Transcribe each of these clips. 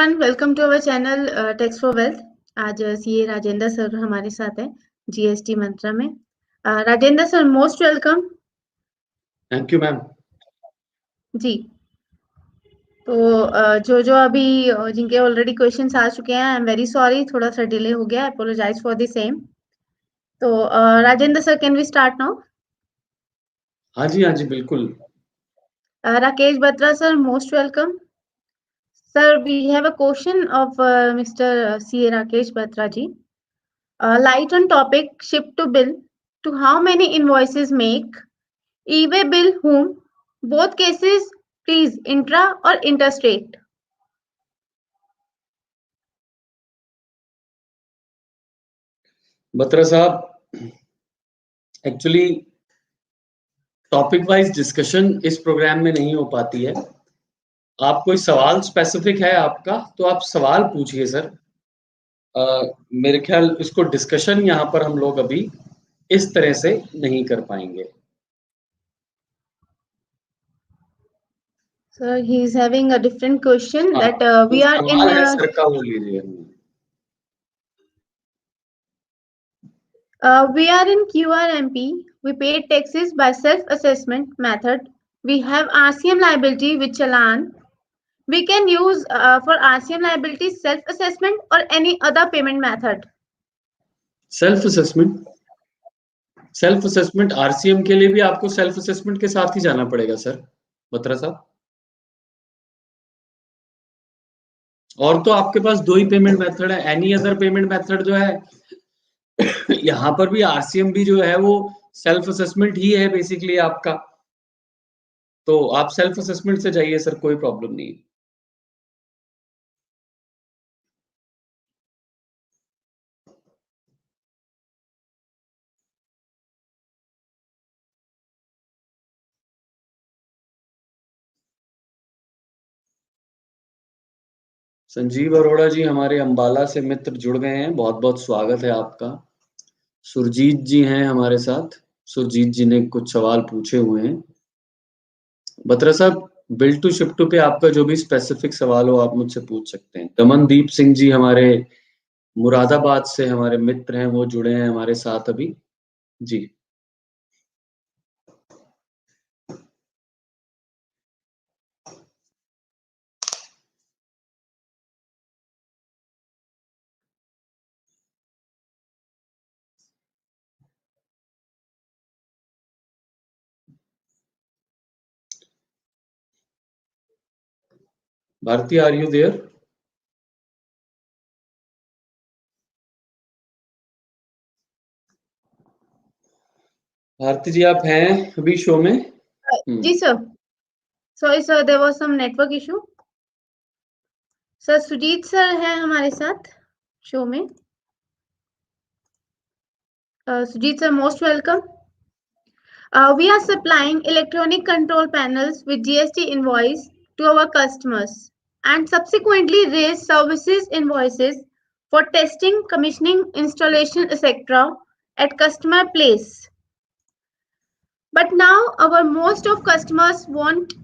Everyone, welcome to our channel tax for wealth. आज CA Rajendra sir हमारे साथ हैं जीएसटी मंत्रा में। Rajendra sir, most welcome. Thank you ma'am. जी, तो जो अभी जिनके ऑलरेडी क्वेश्चंस आ चुके हैं, आई एम वेरी सॉरी, थोड़ा सा डिले हो गया, अपोलोजाइज फॉर द सेम। तो Rajendra sir, can we start now? हाँ जी बिल्कुल। Rakesh Batra sir, most welcome. Sir, we have a question of Mr. C. Rakesh Batra ji. Light on topic ship to bill. To how many invoices make? E-way bill whom? Both cases, please, intra or interstate. Batra साहब, actually topic wise discussion इस programme में नहीं हो पाती है। आप कोई सवाल स्पेसिफिक है आपका तो आप सवाल पूछिए सर। मेरे ख्याल इसको डिस्कशन यहाँ पर हम लोग अभी इस तरह से नहीं कर पाएंगे। Sir, he is having a different question that we are in. सवाल है सर का, वो लीजिए। We are in QRMP. We pay taxes by self-assessment method. We have RCM liability with challan. We can use for RCM liability self-assessment or any other payment method. Self assessment RCM के लिए भी आपको self assessment के साथ ही जाना पड़ेगा sir Batra साहब। और तो आपके पास दो ही पेमेंट मेथड है। एनी अदर पेमेंट मेथड जो है यहाँ पर भी आरसीएम भी जो है वो सेल्फ असेसमेंट ही है बेसिकली आपका। तो आप सेल्फ असेसमेंट से जाइए सर, कोई प्रॉब्लम नहीं। संजीव अरोड़ा जी हमारे अंबाला से मित्र जुड़ गए हैं, बहुत बहुत स्वागत है आपका। सुरजीत जी हैं हमारे साथ। सुरजीत जी ने कुछ सवाल पूछे हुए हैं। बत्रा साहब, बिल टू शिप टू पे आपका जो भी स्पेसिफिक सवाल हो आप मुझसे पूछ सकते हैं। दमनदीप सिंह जी हमारे मुरादाबाद से हमारे मित्र हैं, वो जुड़े हैं हमारे साथ अभी जी। Bharti, are you there? Bharti ji आप हैं अभी शो में? जी sir, sorry sir, there was some network issue. Sir Sujit sir हैं हमारे साथ शो में। Sujit sir, most welcome. We are supplying electronic control panels with GST invoice to our customers and subsequently raise services invoices for testing, commissioning, installation, etc. at customer place. But now our most of customers want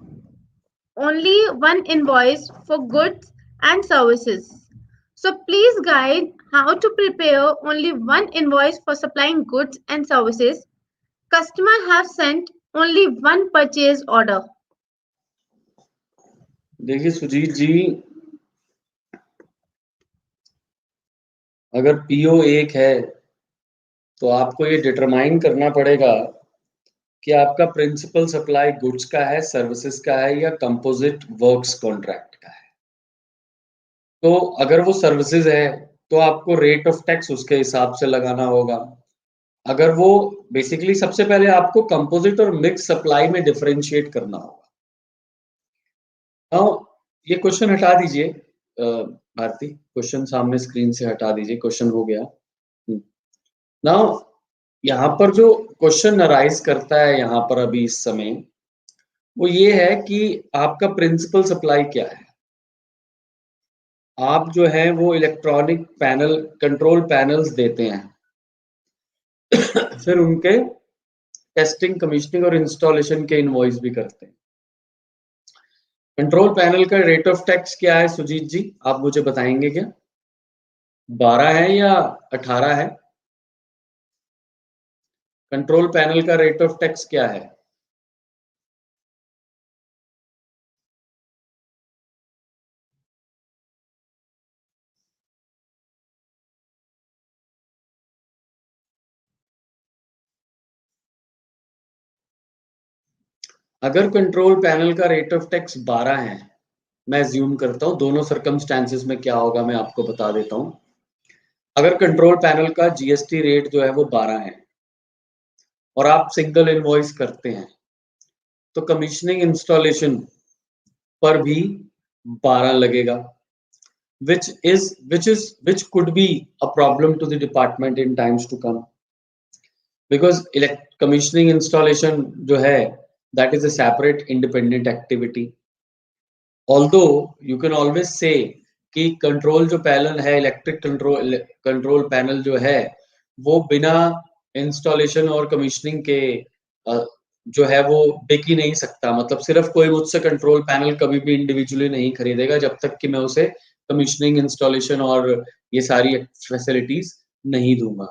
only one invoice for goods and services. So please guide how to prepare only one invoice for supplying goods and services. Customer have sent only one purchase order. देखिए सुजीत जी, अगर PO एक है तो आपको ये determine करना पड़ेगा कि आपका प्रिंसिपल सप्लाई गुड्स का है, सर्विसेज का है या कंपोजिट वर्क्स कॉन्ट्रैक्ट का है। तो अगर वो सर्विसेज है तो आपको रेट ऑफ टैक्स उसके हिसाब से लगाना होगा। अगर वो बेसिकली सबसे पहले आपको कंपोजिट और मिक्स सप्लाई में डिफरेंशिएट करना होगा। हाँ, ये क्वेश्चन हटा दीजिए भारती, क्वेश्चन सामने स्क्रीन से हटा दीजिए, क्वेश्चन हो गया। नाउ यहाँ पर जो क्वेश्चन अराइज करता है यहाँ पर अभी इस समय, वो ये है कि आपका प्रिंसिपल सप्लाई क्या है। आप जो है वो इलेक्ट्रॉनिक पैनल कंट्रोल पैनल्स देते हैं फिर उनके टेस्टिंग, कमीशनिंग और इंस्टॉलेशन के इनवॉइस भी करते हैं। कंट्रोल पैनल का रेट ऑफ टैक्स क्या है सुजीत जी, आप मुझे बताएंगे क्या? 12 है या 18 है? कंट्रोल पैनल का रेट ऑफ टैक्स क्या है? अगर कंट्रोल पैनल का रेट ऑफ टैक्स 12 है, मैं अज्यूम करता हूं दोनों सर्कमस्टेंसेस में क्या होगा मैं आपको बता देता हूं। अगर कंट्रोल पैनल का जीएसटी रेट जो है वो 12 है और आप सिंगल इनवॉइस करते हैं तो कमीशनिंग इंस्टॉलेशन पर भी 12 लगेगा, which could be a problem to the department in times to come, because commissioning installation जो है that is a separate independent activity. Although you can always say कि कंट्रोल जो पैनल है, इलेक्ट्रिक कंट्रोल पैनल जो है वो बिना installation और कमीशनिंग के जो है वो बिक ही नहीं सकता। मतलब सिर्फ कोई मुझसे कंट्रोल पैनल कभी भी इंडिविजुअली नहीं खरीदेगा जब तक कि मैं उसे कमीशनिंग, इंस्टॉलेशन और ये सारी फैसिलिटीज नहीं दूंगा।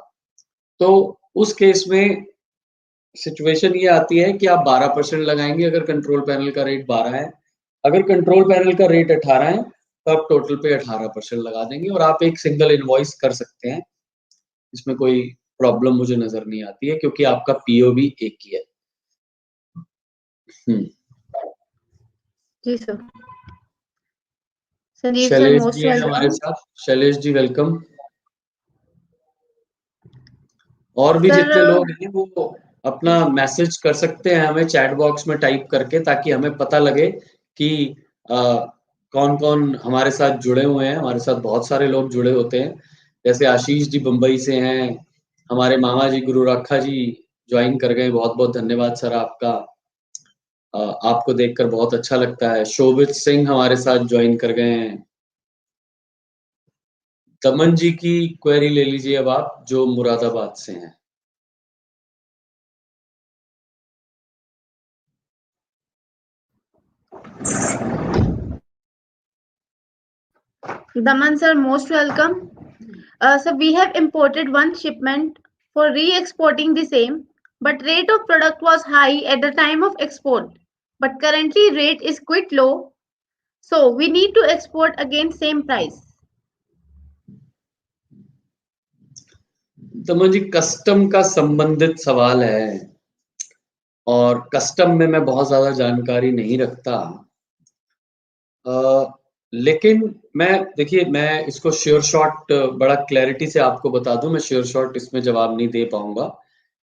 तो उस केस में सिचुएशन ये आती है कि आप 12% लगाएंगे अगर कंट्रोल पैनल का रेट 12 है। अगर कंट्रोल पैनल का रेट 18 है तो आप टोटल पे 18% लगा देंगे और आप एक सिंगल इनवॉइस कर सकते हैं। इसमें कोई प्रॉब्लम मुझे नजर नहीं आती है क्योंकि आपका पीओ भी एक ही है। जी sir. Sandeep sir Shailesh most ji है हमारे वेलकम। साथ। शैलेश जी वेलकम। और भी सर जितने लोग हैं वो अपना मैसेज कर सकते हैं हमें चैट बॉक्स में टाइप करके, ताकि हमें पता लगे कि कौन कौन हमारे साथ जुड़े हुए हैं। हमारे साथ बहुत सारे लोग जुड़े होते हैं, जैसे आशीष जी बंबई से हैं, हमारे मामा जी गुरु रखा जी ज्वाइन कर गए, बहुत बहुत धन्यवाद सर आपका। आपको देखकर बहुत अच्छा लगता है। शोभित सिंह हमारे साथ ज्वाइन कर गए हैं। दमन जी की क्वेरी ले लीजिए अब आप, जो मुरादाबाद से हैं। Daman sir, most welcome. So we have imported one shipment for re-exporting the same, but rate of product was high at the time of export. But currently rate is quite low, so we need to export again same price. Daman ji, custom का संबंधित सवाल है और custom में मैं बहुत ज्यादा जानकारी नहीं रखता। लेकिन मैं इसको श्योर शॉट बड़ा क्लैरिटी से आपको बता दूं, मैं श्योर शॉट इसमें जवाब नहीं दे पाऊंगा,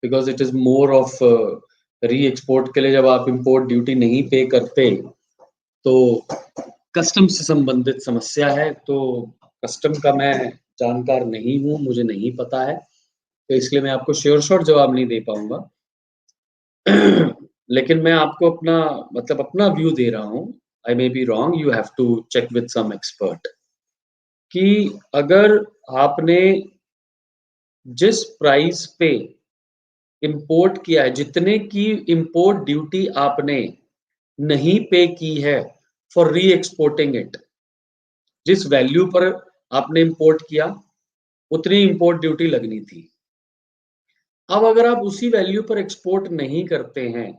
because it is more of री एक्सपोर्ट के लिए जब आप इंपोर्ट ड्यूटी नहीं पे करते तो कस्टम से संबंधित समस्या है। तो कस्टम का मैं जानकार नहीं हूं, मुझे नहीं पता है, तो इसलिए मैं आपको श्योर शॉट जवाब नहीं दे पाऊंगा। लेकिन मैं आपको अपना व्यू दे रहा हूं। I may be wrong, you have to check with some expert, कि अगर आपने जिस प्राइस पे इंपोर्ट किया है, जितने की इंपोर्ट ड्यूटी आपने नहीं पे की है फॉर री एक्सपोर्टिंग इट, जिस वैल्यू पर आपने इंपोर्ट किया उतनी इंपोर्ट ड्यूटी लगनी थी। अब अगर आप उसी वैल्यू पर एक्सपोर्ट नहीं करते हैं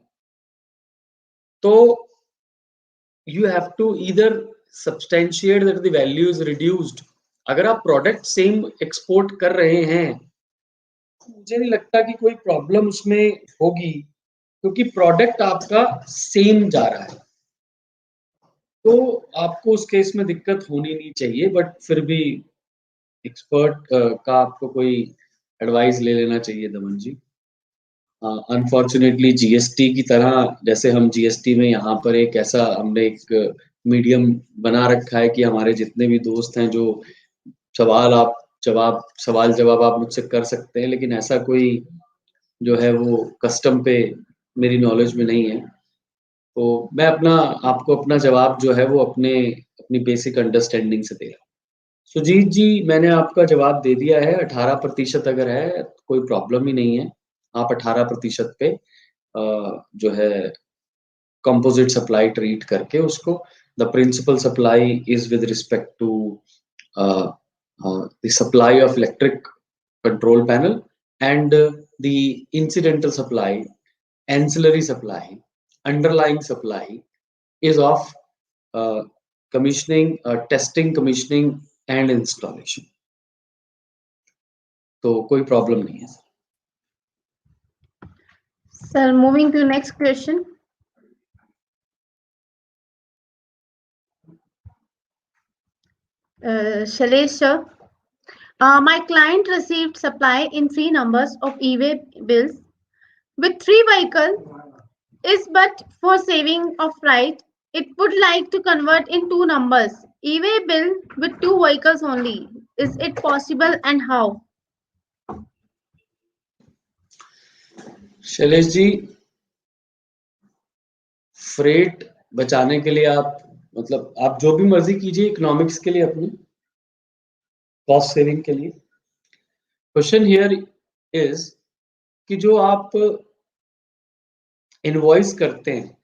तो you have to either substantiate that the value is reduced। अगर आप प्रोडक्ट सेम एक्सपोर्ट कर रहे हैं मुझे नहीं लगता कि कोई प्रॉब्लम उसमें होगी, क्योंकि प्रोडक्ट आपका सेम जा रहा है, तो आपको उस केस में दिक्कत होनी नहीं चाहिए। बट फिर भी एक्सपर्ट का आपको कोई एडवाइस ले लेना चाहिए दमन जी। अनफॉर्चुनेटली जीएसटी की तरह, जैसे हम जीएसटी में यहाँ पर एक ऐसा हमने एक मीडियम बना रखा है कि हमारे जितने भी दोस्त हैं जो सवाल जवाब आप मुझसे कर सकते हैं, लेकिन ऐसा कोई जो है वो कस्टम पे मेरी नॉलेज में नहीं है। तो मैं आपको अपना जवाब जो है वो अपनी बेसिक अंडरस्टैंडिंग से दे रहा हूँ। सुजीत जी, मैंने आपका जवाब दे दिया है। 18% अगर है कोई प्रॉब्लम ही नहीं है। आप 18% पे जो है कंपोजिट सप्लाई ट्रीट करके उसको the principal supply is with respect to the supply of electric control panel, and the incidental supply, ancillary supply, underlying supply is of commissioning, testing, commissioning and installation. तो कोई problem नहीं है Sir, moving to next question. Shailesh sir, my client received supply in 3 numbers of e-way bills with 3 vehicles, is but for saving of freight, it would like to convert in 2 numbers, e-way bill with 2 vehicles only. Is it possible and how? Shailesh ji, freight बचाने के लिए आप मतलब आप जो भी मर्जी कीजिए इकोनॉमिक्स के लिए, अपनी कॉस्ट सेविंग के लिए। क्वेश्चन हियर इज कि जो आप इनवॉइस करते हैं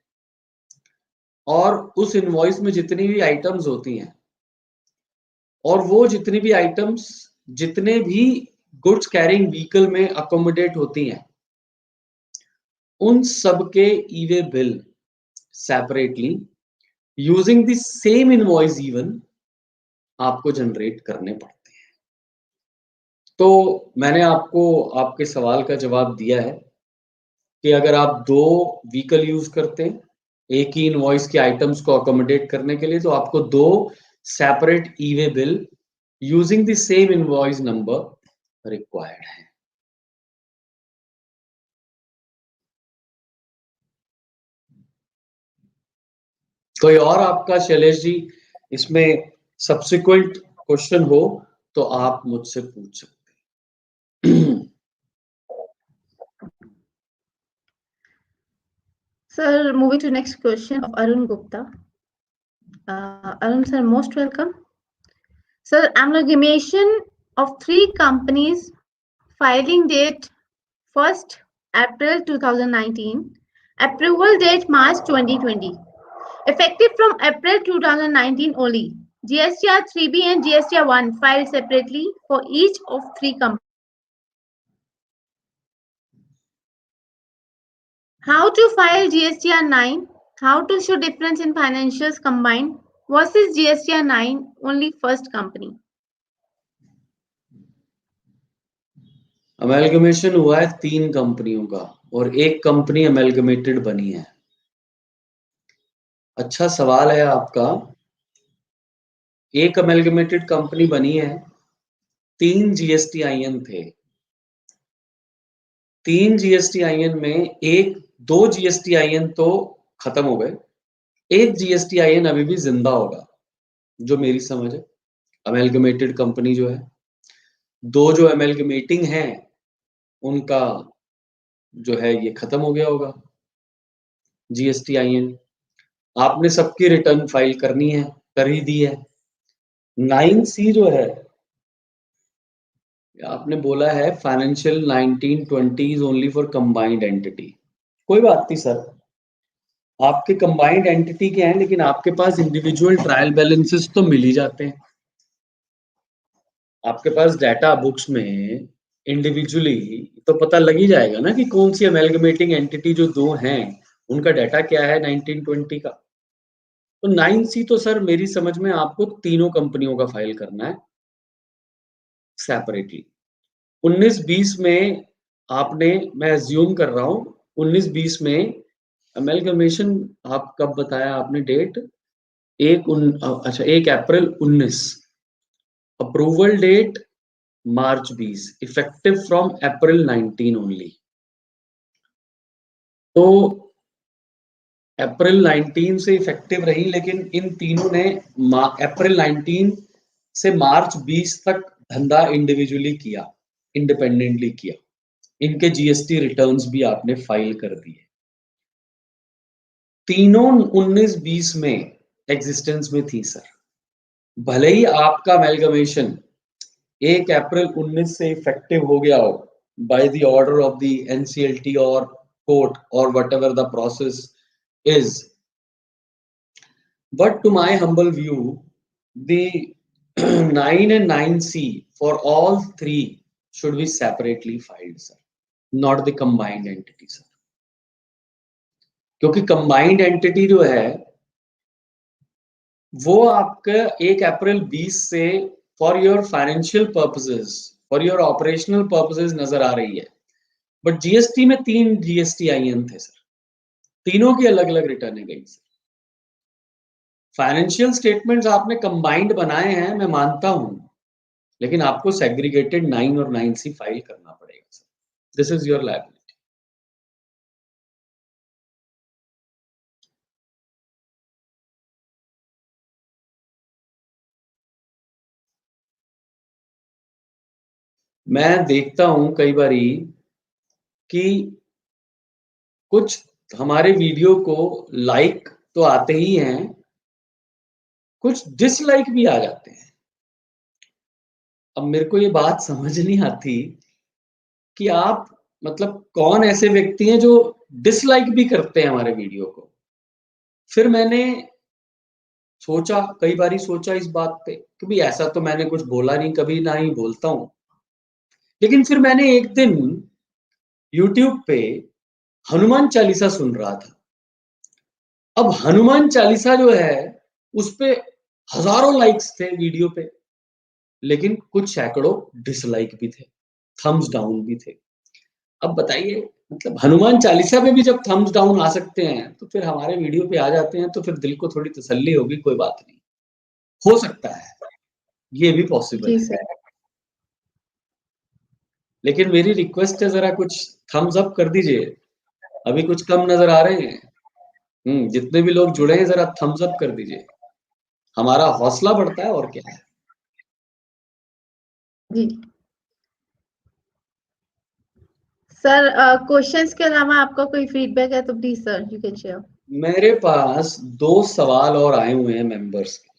और उस इनवॉइस में जितनी भी आइटम्स होती हैं और वो जितनी भी आइटम्स जितने भी गुड्स कैरिंग व्हीकल में अकोमोडेट होती हैं, उन सब के e-way bill separately using the same invoice even आपको जनरेट करने पड़ते हैं। तो मैंने आपको आपके सवाल का जवाब दिया है कि अगर आप 2 व्हीकल यूज करते हैं एक ही इनवॉइस के आइटम्स को अकोमोडेट करने के लिए, तो आपको 2 separate e-way bill using the same invoice number required है। कोई और आपका शैलेश जी इसमें सब्सिक्वेंट क्वेश्चन हो तो आप मुझसे पूछ सकते हैं। Sir, moving to next question of Arun Gupta. Arun sir, most welcome. Sir, amalgamation of 3 companies, filing date 1st April 2019, approval date March 2020, effective from April 2019 only. GSTR 3B and GSTR 1 filed separately for each of 3 companies. How to file GSTR 9? How to show difference in financials combined versus GSTR 9 only first company? Amalgamation हुआ है 3 कंपनियों का और एक company amalgamated बनी है। अच्छा सवाल है आपका। एक अमेलगमेटेड कंपनी बनी है, 3 GSTIN थे। 3 GSTIN में 2 GSTIN तो खत्म हो गए, एक GSTIN अभी भी जिंदा होगा, जो मेरी समझ है। अमेलगमेटेड कंपनी जो है, 2 जो अमेलगमेटिंग हैं उनका जो है ये खत्म हो गया होगा GSTIN। आपने सबकी रिटर्न फाइल करनी है, कर ही दी है। 9C जो है आपने बोला है financial 1920 is only for combined entity. कोई बात नहीं सर, आपके कंबाइंड एंटिटी के हैं लेकिन आपके पास इंडिविजुअल ट्रायल बैलेंसेस तो मिल ही जाते हैं। आपके पास डाटा बुक्स में इंडिविजुअली तो पता लग ही जाएगा ना कि कौन सी अमेलगमेटिंग एंटिटी जो 2 हैं उनका डाटा क्या है 1920 का। तो 9C तो सर मेरी समझ में आपको तीनों कंपनियों का फाइल करना है सेपरेटली। 19-20 में आपने, मैं अज्यूम कर रहा हूं 19-20 में अमेलगमेशन आप कब बताया आपने डेट? 1 अप्रैल 19, approval date March 20, effective from April 19 only. तो अप्रैल 19 से इफेक्टिव रही, लेकिन इन तीनों ने अप्रैल 19 से मार्च 20 तक धंधा इंडिविजुअली किया, इंडिपेंडेंटली किया। इनके जीएसटी रिटर्न्स भी आपने फाइल कर दिए। तीनों 19-20 में एग्जिस्टेंस में थी सर। भले ही आपका अमेलगमेशन 1 अप्रैल 19 से इफेक्टिव हो गया हो by the order of the NCLT और कोर्ट और whatever the process is, But to my humble view, the 9 and 9C for all three should be separately filed, sir, not the combined entity, sir. क्योंकि combined entity जो है वो आपका 1 अप्रैल 20 से for your financial purposes, for your operational purposes नजर आ रही है, but GST में 3 GSTIN थे सर, तीनों की अलग अलग रिटर्न गई सर। फाइनेंशियल स्टेटमेंट्स आपने कंबाइंड बनाए हैं, मैं मानता हूं, लेकिन आपको सेग्रीगेटेड 9 और 9C फाइल करना पड़ेगा sir. This is your liability. मैं देखता हूं कई बारी कि कुछ हमारे वीडियो को लाइक तो आते ही हैं, कुछ डिसलाइक भी आ जाते हैं। अब मेरे को ये बात समझ नहीं आती कि आप मतलब कौन ऐसे व्यक्ति हैं जो डिसलाइक भी करते हैं हमारे वीडियो को। फिर मैंने सोचा, कई बारी सोचा इस बात पे कि भाई ऐसा तो मैंने कुछ बोला नहीं, कभी ना ही बोलता हूं। लेकिन फिर मैंने एक दिन यूट्यूब पे हनुमान चालीसा सुन रहा था। अब हनुमान चालीसा जो है उस पे हजारों लाइक्स थे वीडियो पे, लेकिन कुछ सैकड़ों डिसलाइक भी थे, थम्स डाउन भी थे। अब बताइए, मतलब हनुमान चालीसा पे भी जब थम्स डाउन आ सकते हैं, तो फिर हमारे वीडियो पे आ जाते हैं, तो फिर दिल को थोड़ी तसल्ली होगी, कोई बात नहीं, हो सकता है, ये भी पॉसिबल जी है। सर। लेकिन मेरी रिक्वेस्ट है, जरा कुछ थम्स अप कर दीजिए, अभी कुछ कम नजर आ रहे हैं। जितने भी लोग जुड़े हैं जरा थम्स अप कर दीजिए, हमारा हौसला बढ़ता है और क्या है। जी सर, क्वेश्चंस के अलावा आपका कोई फीडबैक है तो please sir you can share. मेरे पास 2 सवाल और आए हुए हैं मेंबर्स के,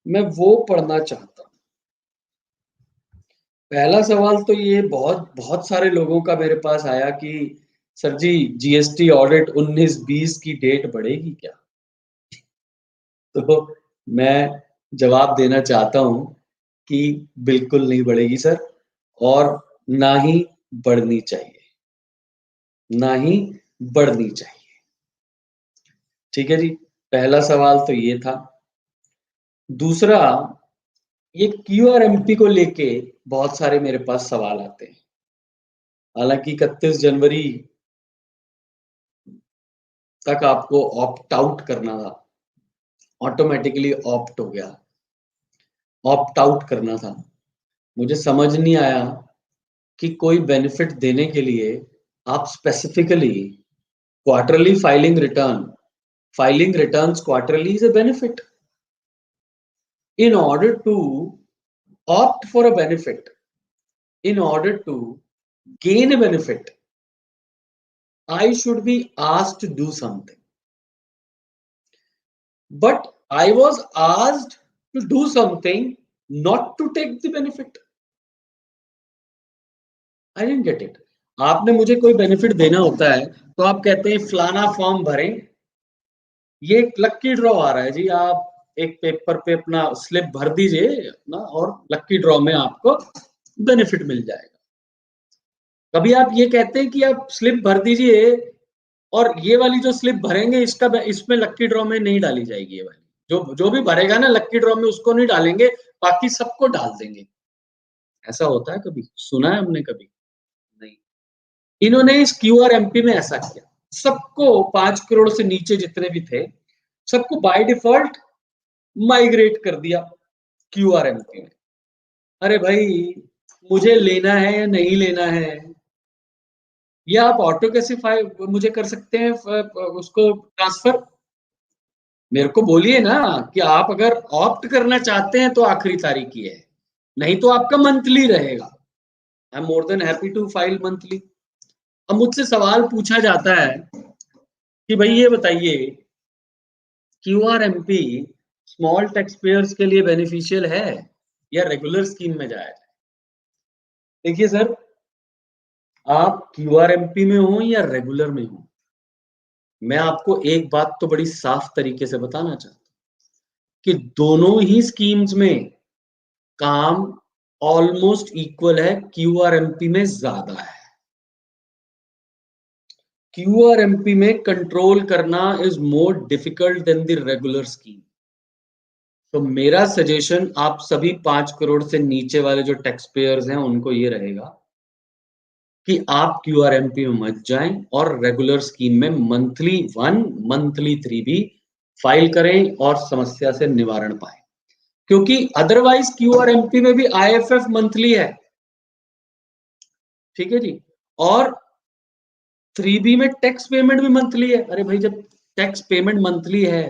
मैं वो पढ़ना चाहता हूं। पहला सवाल तो ये बहुत बहुत सारे लोगों का मेरे पास आया कि सर जी जीएसटी ऑडिट 19-20 की डेट बढ़ेगी क्या? तो मैं जवाब देना चाहता हूं कि बिल्कुल नहीं बढ़ेगी सर, और ना ही बढ़नी चाहिए, ना ही बढ़नी चाहिए। ठीक है जी, पहला सवाल तो ये था। दूसरा, ये क्यूआरएमपी को लेके बहुत सारे मेरे पास सवाल आते हैं। हालांकि 31 जनवरी तक आपको ऑप्ट आउट करना था, ऑटोमेटिकली ऑप्ट हो गया, ऑप्ट आउट करना था। मुझे समझ नहीं आया कि कोई बेनिफिट देने के लिए आप specifically quarterly filing returns quarterly is a benefit. In order to opt for a benefit, in order to gain a benefit, I should be asked to do something. But I was asked to do something not to take the benefit. I didn't get it. आपने मुझे कोई benefit देना होता है तो आप कहते हैं फलाना फॉर्म भरें, ये एक लक्की ड्रॉ आ रहा है जी, आप एक पेपर पे अपना स्लिप भर दीजिए अपना, और लक्की ड्रॉ में आपको बेनिफिट मिल जाएगा। कभी आप ये कहते हैं कि आप स्लिप भर दीजिए और ये वाली जो स्लिप भरेंगे इसमें लक्की ड्रॉ में नहीं डाली जाएगी, ये वाली जो जो भी भरेगा ना लक्की ड्रॉ में उसको नहीं डालेंगे, बाकी सबको डाल देंगे। ऐसा होता है? कभी सुना है हमने? कभी नहीं। इन्होंने इस क्यूआरएमपी में ऐसा किया, सबको 5 करोड़ से नीचे जितने भी थे सबको बाय डिफॉल्ट माइग्रेट कर दिया क्यूआरएमपी में। अरे भाई, मुझे लेना है या नहीं लेना है, या आप ऑटो कैसे मुझे कर सकते हैं उसको ट्रांसफर? मेरे को बोलिए ना कि आप अगर ऑप्ट करना चाहते हैं तो आखिरी तारीख ही है, नहीं तो आपका मंथली रहेगा। I am more than happy to file monthly. अब मुझसे सवाल पूछा जाता है कि भाई ये बताइए, क्यूआरएमपी स्मॉल टैक्स पेयर्स के लिए बेनिफिशियल है या रेगुलर स्कीम में जाए? देखिए सर, आप क्यूआरएमपी में हो या रेगुलर में हो, मैं आपको एक बात तो बड़ी साफ तरीके से बताना चाहता हूं कि दोनों ही स्कीम्स में काम ऑलमोस्ट इक्वल है, क्यूआरएमपी में ज्यादा है। क्यूआरएमपी में कंट्रोल करना is more difficult than the regular scheme. तो मेरा सजेशन आप सभी 5 करोड़ से नीचे वाले जो टैक्स पेयर्स हैं उनको ये रहेगा कि आप क्यूआरएमपी में मत जाएं और रेगुलर स्कीम में मंथली 1, मंथली 3 भी फाइल करें और समस्या से निवारण पाएं, क्योंकि अदरवाइज क्यूआरएमपी में भी आईएफएफ मंथली है, ठीक है जी, और 3B में टैक्स पेमेंट भी मंथली है। अरे भाई, जब टैक्स पेमेंट मंथली है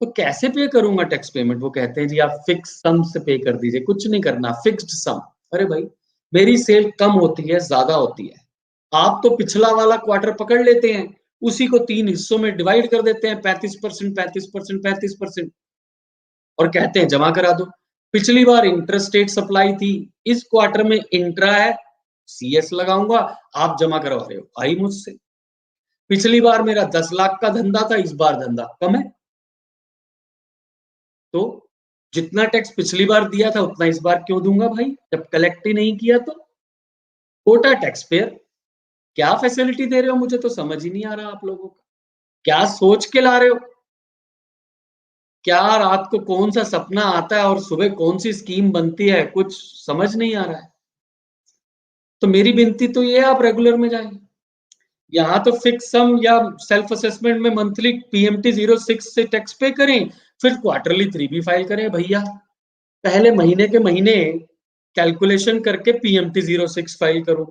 तो कैसे पे करूंगा टैक्स पेमेंट? वो कहते हैं जी आप फिक्स सम से पे कर दीजिए, कुछ नहीं करना, फिक्स्ड सम। अरे भाई, मेरी सेल कम होती है, ज्यादा होती है, आप तो पिछला वाला क्वार्टर पकड़ लेते हैं, उसी को 3 हिस्सों में डिवाइड कर देते हैं, 35%, 35%, 35%, और कहते हैं जमा करा दो। पिछली बार इंटरस्टेट सप्लाई थी, इस क्वार्टर में इंट्रा है, सीएस लगाऊंगा, आप जमा करवा रहे हो भाई मुझसे। पिछली बार मेरा 10 लाख का धंधा था, इस बार धंधा कम है, तो जितना टैक्स पिछली बार दिया था उतना इस बार क्यों दूंगा भाई, जब कलेक्ट ही नहीं किया तो। कोटा टैक्स पेयर, क्या फैसिलिटी दे रहे हो मुझे तो समझ ही नहीं आ रहा आप लोगों का, क्या सोच के ला रहे हो? क्या रात को कौन सा सपना आता है और सुबह कौन सी स्कीम बनती है, कुछ समझ नहीं आ रहा है। तो मेरी विनती तो ये है, आप रेगुलर में जाएं। यहाँ तो फिक्स सम या सेल्फ असेसमेंट में मंथली पीएमटी 06 से टैक्स पे करें, फिर क्वार्टरली 3B फाइल करें भैया। पहले महीने के महीने कैलकुलेशन करके पीएमटी 06 फाइल करूं,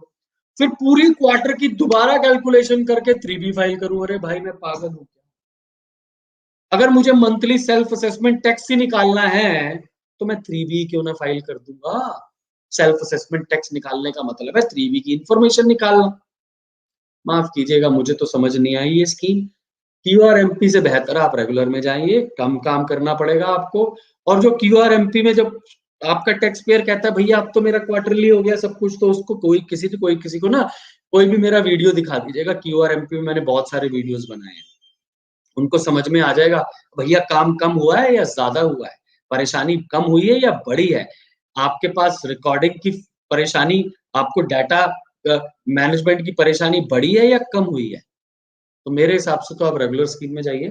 फिर पूरी क्वार्टर की दोबारा कैलकुलेशन करके 3B फाइल करूं। अरे भाई, मैं पागल हूं क्या? अगर मुझे मंथली सेल्फ असेसमेंट टैक्स ही निकालना है तो मैं 3B क्यों ना फाइल कर दूंगा? सेल्फ असेसमेंट टैक्स निकालने का मतलब है 3B की इंफॉर्मेशन निकालना। माफ कीजिएगा, मुझे तो समझ नहीं आई ये स्कीम। क्यूआरएमपी से बेहतर आप रेगुलर में जाइए, कम काम करना पड़ेगा आपको। और जो क्यूआरएमपी में जब आपका टैक्स पेयर कहता है भैया अब तो मेरा क्वार्टरली हो गया सब कुछ, तो उसको कोई किसी को ना, कोई भी मेरा वीडियो दिखा दीजिएगा। क्यूआरएमपी में मैंने बहुत सारे वीडियोस बनाए हैं, उनको समझ में आ जाएगा भैया काम कम हुआ है या ज्यादा हुआ है, परेशानी कम हुई है या बढ़ी है। आपके पास रिकॉर्डिंग की परेशानी, आपको डाटा मैनेजमेंट की परेशानी बढ़ी है या कम हुई है। तो मेरे हिसाब से तो आप रेगुलर स्कीम में जाइए,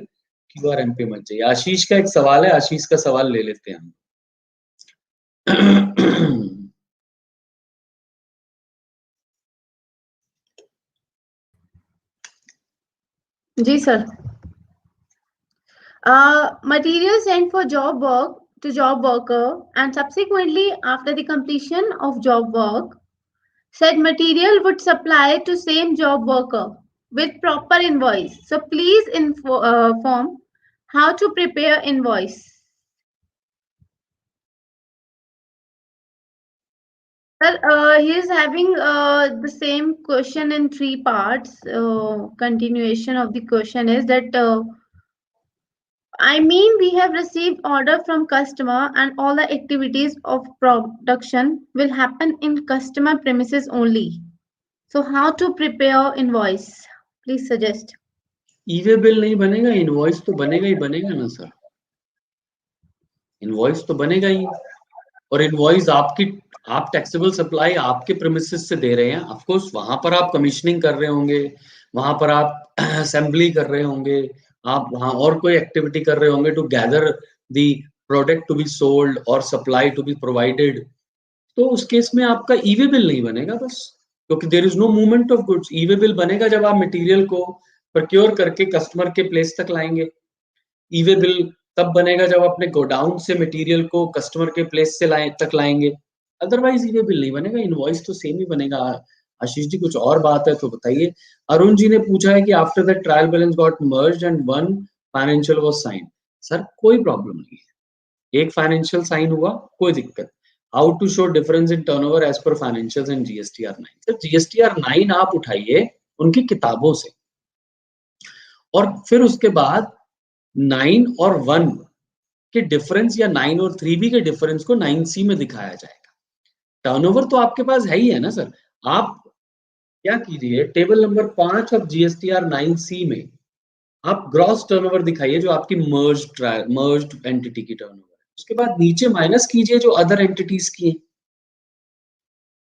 क्यूआरएमपी मत जाइए। आशीष का एक सवाल है, आशीष का सवाल ले लेते हैं हम। जी sir. Material sent for job work to job worker and subsequently after the completion of job work, said material would supply to same job worker with proper invoice. So please inform how to prepare invoice. Sir, he is having the same question in 3 parts. Continuation of the question is that I mean, we have received order from customer and all the activities of production will happen in customer premises only. So how to prepare invoice? Please suggest. E-way bill नहीं बनेगा, invoice तो बनेगा ही बनेगा ना sir, invoice तो बनेगा ही। और invoice आपकी, आप टैक्सेबल सप्लाई आपके प्रेमिसेस से दे रहे हैं, ऑफ कोर्स वहां पर आप कमीशनिंग कर रहे होंगे, वहां पर आप असेंबली कर रहे होंगे, आप वहां और कोई एक्टिविटी कर रहे होंगे to gather the product to be sold और सप्लाई टू बी प्रोवाइडेड। तो उस केस में आपका ई-वे बिल नहीं बनेगा बस, क्योंकि there is no movement of goods. E way bill बनेगा जब आप मटेरियल को प्रोक्योर करके कस्टमर के प्लेस तक लाएंगे। ई-वे बिल तब बनेगा जब अपने गोडाउन से मटेरियल को कस्टमर के प्लेस से लाएंगे। अदरवाइज ई-वे बिल नहीं बनेगा, इनवॉइस तो सेम ही बनेगा। आशीष जी, कुछ और बात है तो बताइए। अरुण जी ने पूछा है कि after the trial balance got merged and one financial was sign. Sir कोई प्रॉब्लम नहीं है, एक फाइनेंशियल साइन हुआ, कोई दिक्कत। How to show difference in turnover as per financials and GSTR 9। Sir GSTR 9 आप उठाइए उनकी किताबों से, और फिर उसके बाद 9 और 1 के डिफरेंस या 9 और 3B के डिफरेंस को 9C में दिखाया जाएगा। टर्नओवर तो आपके पास है ही है ना सर। आप क्या कीजिए, table number 5 of GSTR 9C में आप ग्रॉस टर्नओवर दिखाइए जो आपकी मर्ज्ड एंटिटी की टर्नओवर है। उसके बाद नीचे माइनस कीजिए जो अदर एंटिटीज की हैं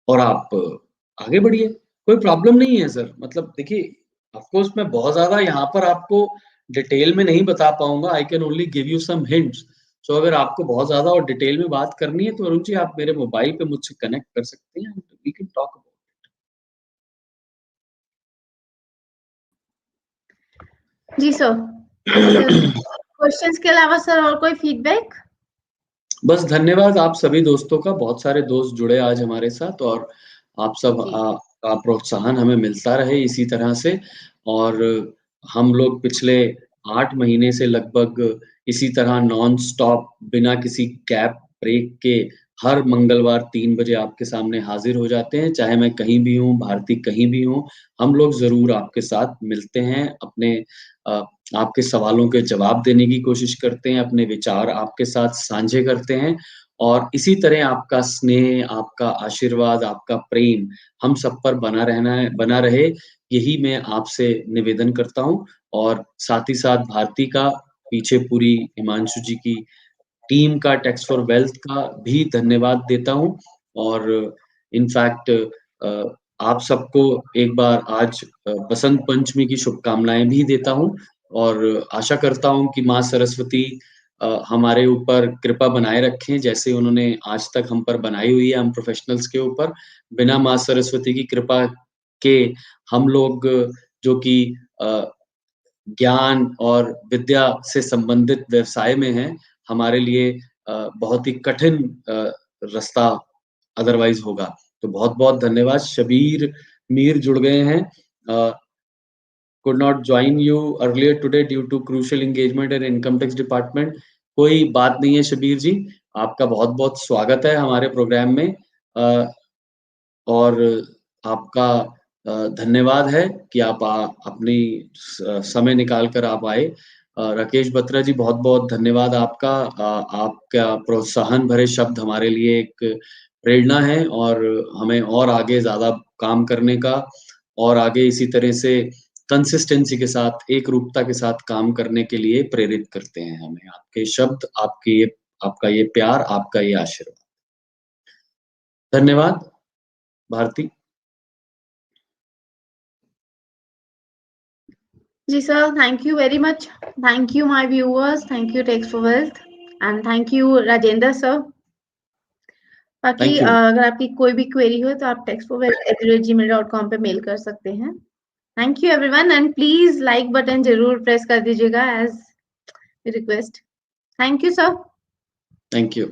और आप आगे बढ़िए। कोई प्रॉब्लम नहीं है सर। मतलब देखिए, ऑफ कोर्स मैं बहुत ज़्यादा यहाँ पर आपको डिटेल में नहीं बता पाऊँगा। I can only give you some hints. So अगर आपको बहुत ज़्यादा और डिटेल में बात करनी है तो अरुण जी आप मेरे मोबाइल पे मुझसे कनेक्ट कर सकते हैं, वी कैन टॉक अबाउट। जी सर। क्वेश्चंस के अलावा सर और कोई फीडबैक? बस धन्यवाद आप सभी दोस्तों का। बहुत सारे दोस्त जुड़े आज हमारे साथ और आप सब जी का प्रोत्साहन हमें मिलता रहे इसी तरह से। और हम लोग पिछले 8 महीने से लगभग इसी तरह नॉन स्टॉप बिना किसी गैप ब्रेक के हर मंगलवार 3 बजे आपके सामने हाजिर हो जाते हैं। चाहे मैं कहीं भी हूँ, भारती कहीं भी हूँ, हम लोग ज़रूर आपके साथ मिलते हैं। अपने अ, आपके सवालों के जवाब देने की कोशिश करते हैं, अपने विचार आपके साथ साझे करते हैं और इसी तरह आपका स्नेह, आपका आशीर्वाद, आपका प्रेम हम सब पर बना रहे, यही मैं आपसे निवेदन करता हूँ। और साथ ही साथ भारती का, पीछे पूरी हिमांशु जी की टीम का, टैक्स फॉर वेल्थ का भी धन्यवाद देता हूँ। और इनफैक्ट आप सबको एक बार आज बसंत पंचमी की शुभकामनाएँ भी देता हूँ और आशा करता हूँ कि माँ सरस्वती हमारे ऊपर कृपा बनाए रखें, जैसे उन्होंने आज तक हम पर बनाई हुई है, हम प्रोफ़ेशनल्स के ऊपर। बिना माँ सरस्वती की कृपा के हम लोग जो कि अ, ज्ञान और विद्या से संबंधित व्यवसाय में हैं, हमारे लिए बहुत ही कठिन रास्ता अदरवाइज़ होगा। तो बहुत-बहुत धन्यवाद। शबीर मीर जुड़ गए हैं। Could not join you earlier today due to crucial engagement in income tax department। कोई बात नहीं है शबीर जी, आपका बहुत-बहुत स्वागत है हमारे प्रोग्राम में। और आपका धन्यवाद है कि आप अपनी समय निकाल कर आप आए। राकेश बत्रा जी बहुत-बहुत धन्यवाद आपका। आपका प्रोत्साहन भरे शब्द हमारे लिए एक प्रेरणा है और हमें और आगे ज़्यादा काम करने का और आगे इसी तरह से कंसिस्टेंसी के साथ, एकरूपता के साथ काम करने के लिए प्रेरित करते हैं हमें। आपके शब्द, आपका ये प्यार, आपका ये आशीर्वाद। धन्यवाद, भारती। जी sir, thank you very much. Thank you my viewers, thank you tax for wealth and thank you Rajendra sir. बाकी थैंक यू। अगर आपकी कोई भी क्वेरी हो तो आप taxforwealth@gmail.com पे मेल कर सकते हैं। Thank you everyone and please like button जरूर प्रेस कर दीजिएगा as request. Thank you sir. Thank you.